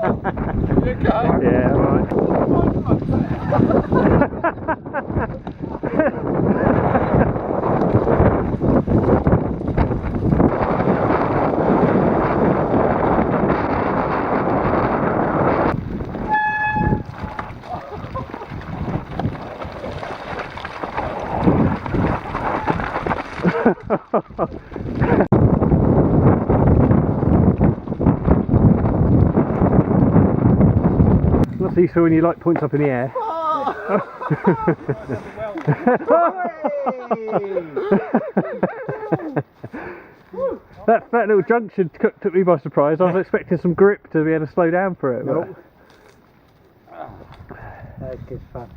You okay? Yeah, right. Not so useful when you like points up in the air. that little junction took me by surprise. I was expecting some grip to be able to slow down for it. Nope. That's good fun.